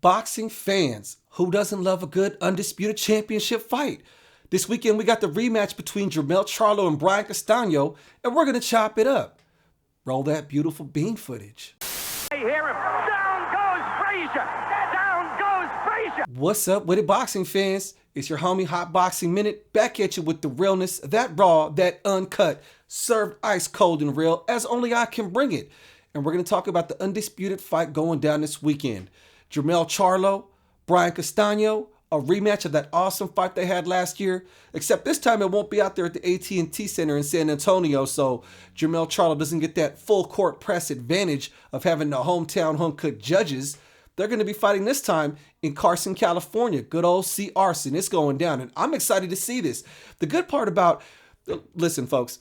Boxing fans, who doesn't love a good undisputed championship fight? This weekend we got the rematch between Charlo and Brian Castaño, and we're going to chop it up. Roll that beautiful bean footage. I hear him. Down goes Frazier. Down goes Frazier. What's up with it, boxing fans? It's your homie Hot Boxing Minute, back at you with the realness, that raw, that uncut, served ice cold and real as only I can bring it. And we're going to talk about the undisputed fight going down this weekend. Charlo, Brian Castaño, a rematch of that awesome fight they had last year, except this time it won't be out there at the AT&T Center in San Antonio, so Charlo doesn't get that full court press advantage of having the hometown home-cooked judges. They're going to be fighting this time in Carson, California. Good old C. Arson. It's going down, and I'm excited to see this. The good part about, listen folks,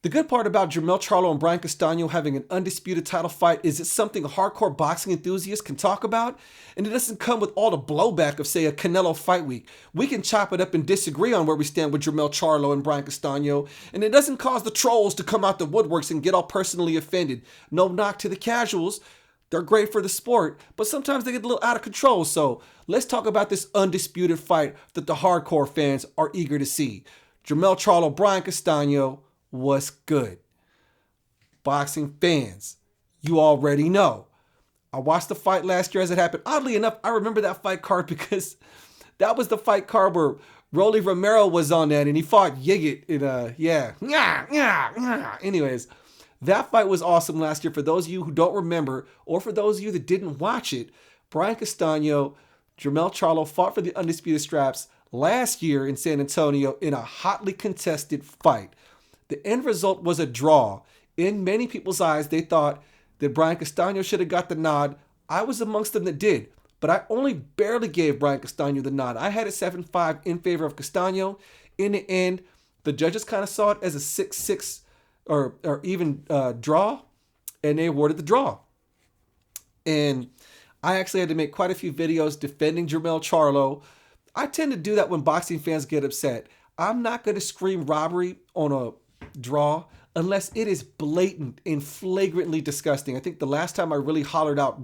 the good part about Charlo and Brian Castaño having an undisputed title fight is it's something hardcore boxing enthusiasts can talk about, and it doesn't come with all the blowback of, say, a Canelo fight week. We can chop it up and disagree on where we stand with Charlo and Brian Castaño, and it doesn't cause the trolls to come out the woodworks and get all personally offended. No knock to the casuals. They're great for the sport, but sometimes they get a little out of control. So let's talk about this undisputed fight that the hardcore fans are eager to see. Charlo, Brian Castaño. What's good? Boxing fans, you already know. I watched the fight last year as it happened. Oddly enough, I remember that fight card because that was the fight card where Rolly Romero was on that and he fought Yigit Anyways, that fight was awesome last year. For those of you who don't remember, or for those of you that didn't watch it, Brian Castaño, Charlo fought for the undisputed straps last year in San Antonio in a hotly contested fight. The end result was a draw. In many people's eyes, they thought that Brian Castaño should have got the nod. I was amongst them that did, but I only barely gave Brian Castaño the nod. I had it 7-5 in favor of Castaño. In the end, the judges kind of saw it as a 6-6 or even draw, and they awarded the draw. And I actually had to make quite a few videos defending Charlo. I tend to do that when boxing fans get upset. I'm not going to scream robbery on a draw unless it is blatant and flagrantly disgusting. I think the last time I really hollered out,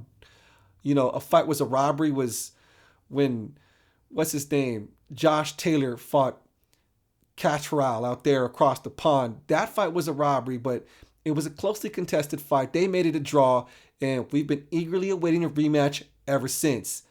a fight was a robbery was when, what's his name? Josh Taylor fought Cattrall out there across the pond. That fight was a robbery, but it was a closely contested fight. They made it a draw, and we've been eagerly awaiting a rematch ever since.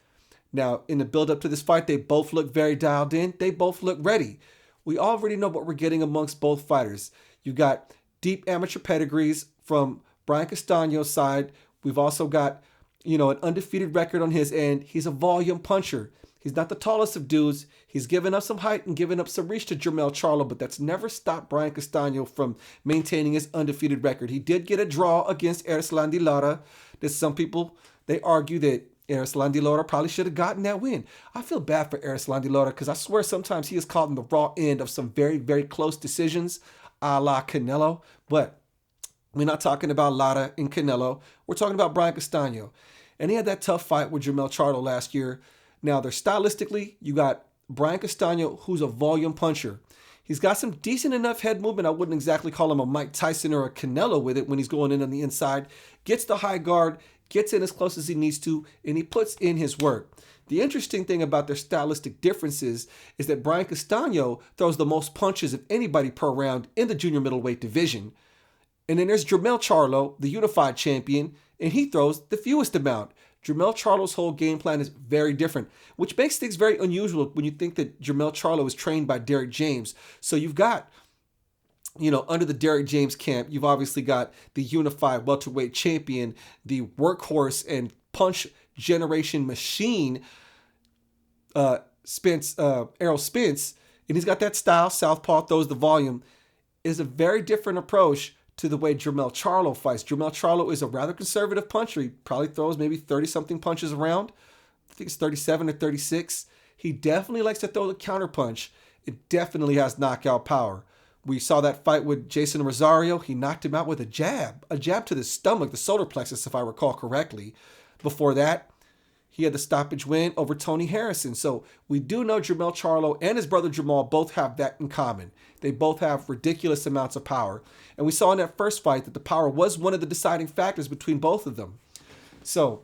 Now, in the build-up to this fight, they both look very dialed in. They both look ready. We already know what we're getting amongst both fighters. You got deep amateur pedigrees from Brian Castaño's side. We've also got, an undefeated record on his end. He's a volume puncher. He's not the tallest of dudes. He's given up some height and given up some reach to Charlo, but that's never stopped Brian Castaño from maintaining his undefeated record. He did get a draw against Erislandy Lara. There's some people, they argue that Erislandy Lara probably should have gotten that win. I feel bad for Erislandy Lara because I swear sometimes he is caught in the raw end of some very, very close decisions, a la Canelo. But we're not talking about Lara and Canelo. We're talking about Brian Castaño. And he had that tough fight with Charlo last year. Now, they're stylistically, you got Brian Castaño, who's a volume puncher. He's got some decent enough head movement. I wouldn't exactly call him a Mike Tyson or a Canelo with it when he's going in on the inside. Gets the high guard, gets in as close as he needs to, and he puts in his work. The interesting thing about their stylistic differences is that Brian Castaño throws the most punches of anybody per round in the junior middleweight division. And then there's Charlo, the unified champion, and he throws the fewest amount. Charlo's whole game plan is very different, which makes things very unusual when you think that Charlo is trained by Derrick James. So you've got, under the Derrick James camp, you've obviously got the unified welterweight champion, the workhorse and punch generation machine, Errol Spence, and he's got that style, southpaw, throws the volume. It is a very different approach to the way Charlo fights. Charlo is a rather conservative puncher. He probably throws maybe 30-something punches around. I think it's 37 or 36. He definitely likes to throw the counter punch. It definitely has knockout power. We saw that fight with Jason Rosario. He knocked him out with a jab to the stomach, the solar plexus, if I recall correctly. Before that, he had the stoppage win over Tony Harrison. So we do know Charlo and his brother Jamal both have that in common. They both have ridiculous amounts of power. And we saw in that first fight that the power was one of the deciding factors between both of them. So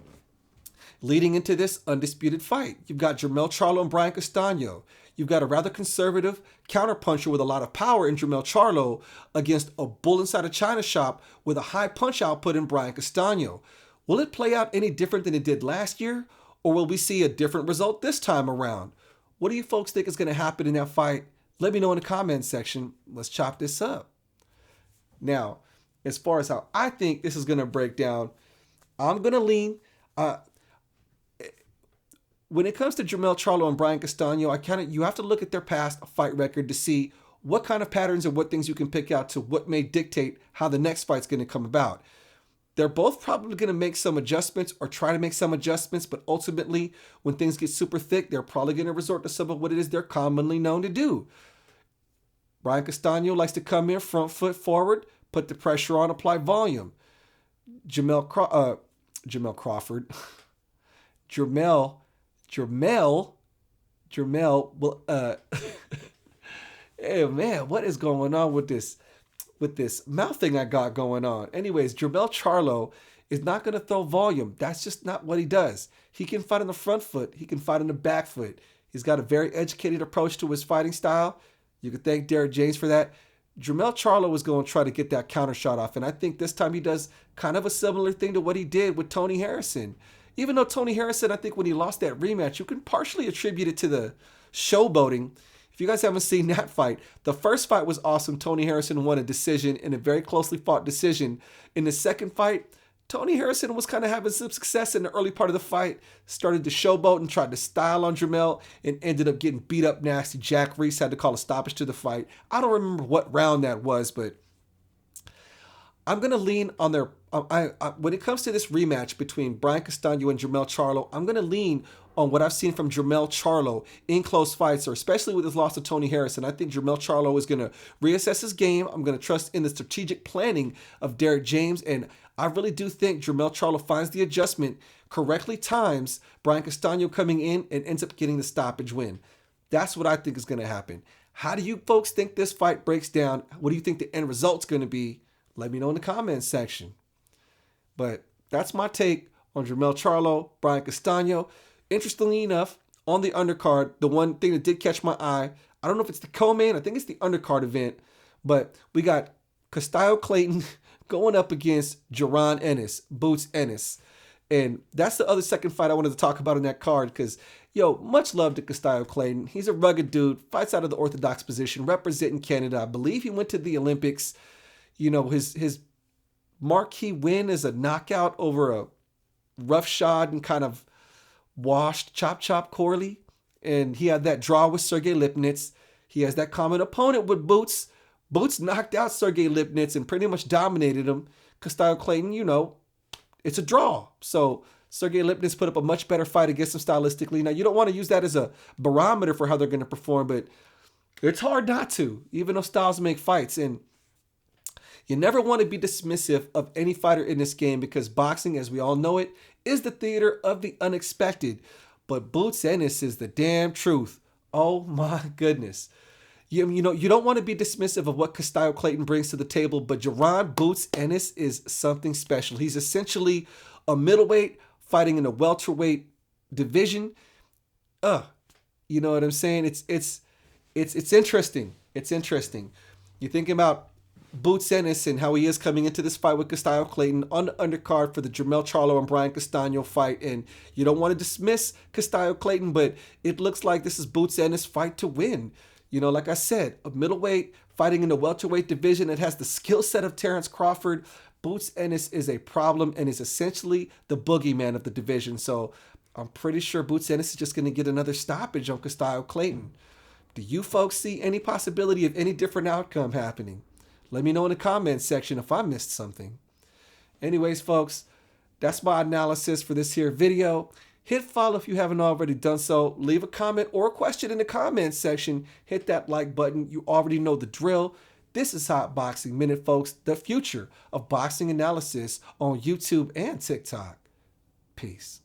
leading into this undisputed fight. You've got Jermell Charlo and Brian Castaño. You've got a rather conservative counterpuncher with a lot of power in Jermell Charlo against a bull inside a china shop with a high punch output in Brian Castaño. Will it play out any different than it did last year, or will we see a different result this time around? What do you folks think is going to happen in that fight? Let me know in the comments section. Let's chop this up. Now, as far as how I think this is going to break down, I'm going to lean... when it comes to Jermell Charlo and Brian Castaño, you have to look at their past fight record to see what kind of patterns and what things you can pick out to what may dictate how the next fight's going to come about. They're both probably going to make some adjustments or try to make some adjustments, but ultimately, when things get super thick, they're probably going to resort to some of what it is they're commonly known to do. Brian Castaño likes to come in front foot forward, put the pressure on, apply volume. Jermell Crawford. Jermell will, hey man, what is going on with this mouth thing I got going on? Anyways, Jermell Charlo is not going to throw volume. That's just not what he does. He can fight on the front foot. He can fight on the back foot. He's got a very educated approach to his fighting style. You can thank Derek James for that. Jermell Charlo is going to try to get that counter shot off, and I think this time he does kind of a similar thing to what he did with Tony Harrison. Even though Tony Harrison, I think when he lost that rematch, you can partially attribute it to the showboating. If you guys haven't seen that fight, the first fight was awesome. Tony Harrison won a decision in a very closely fought decision. In the second fight, Tony Harrison was kind of having some success in the early part of the fight, started to showboat and tried to style on Jermell and ended up getting beat up nasty. Jack Reese had to call a stoppage to the fight. I don't remember what round that was, but I'm going to lean on their... when it comes to this rematch between Brian Castaño and Jermell Charlo, I'm going to lean on what I've seen from Jermell Charlo in close fights, or especially with his loss to Tony Harrison. I think Jermell Charlo is going to reassess his game. I'm going to trust in the strategic planning of Derek James, and I really do think Jermell Charlo finds the adjustment, correctly times Brian Castaño coming in, and ends up getting the stoppage win. That's what I think is going to happen. How do you folks think this fight breaks down? What do you think the end result's going to be? Let me know in the comments section. But that's my take on Jermell Charlo, Brian Castaño. Interestingly enough, on the undercard, the one thing that did catch my eye, I don't know if it's the co-main, I think it's the undercard event, but we got Castillo Clayton going up against Jaron Ennis, Boots Ennis. And that's the other second fight I wanted to talk about in that card because, much love to Castillo Clayton. He's a rugged dude, fights out of the orthodox position, representing Canada. I believe he went to the Olympics. His marquee win is a knockout over a roughshod and kind of washed Chop Corley. And he had that draw with Sergey Lipnitz. He has that common opponent with Boots. Boots knocked out Sergey Lipnitz and pretty much dominated him. Castillo Clayton, it's a draw. So Sergey Lipnitz put up a much better fight against him stylistically. Now, you don't want to use that as a barometer for how they're going to perform, but it's hard not to, even though styles make fights. And you never want to be dismissive of any fighter in this game because boxing, as we all know it, is the theater of the unexpected. But Boots Ennis is the damn truth. Oh my goodness. You don't want to be dismissive of what Castillo Clayton brings to the table, but Jaron Boots Ennis is something special. He's essentially a middleweight fighting in a welterweight division. You know what I'm saying? It's interesting. It's interesting. You're thinking about Boots Ennis and how he is coming into this fight with Castillo Clayton on the undercard for the Jermell Charlo and Brian Castaño fight. And you don't want to dismiss Castillo Clayton, but it looks like this is Boots Ennis' fight to win. Like I said, a middleweight fighting in the welterweight division that has the skill set of Terrence Crawford. Boots Ennis is a problem and is essentially the boogeyman of the division. So I'm pretty sure Boots Ennis is just going to get another stoppage on Castillo Clayton. Do you folks see any possibility of any different outcome happening? Let me know in the comments section if I missed something. Anyways, folks, that's my analysis for this here video. Hit follow if you haven't already done so. Leave a comment or a question in the comments section. Hit that like button. You already know the drill. This is Hot Boxing Minute, folks, the future of boxing analysis on YouTube and TikTok. Peace.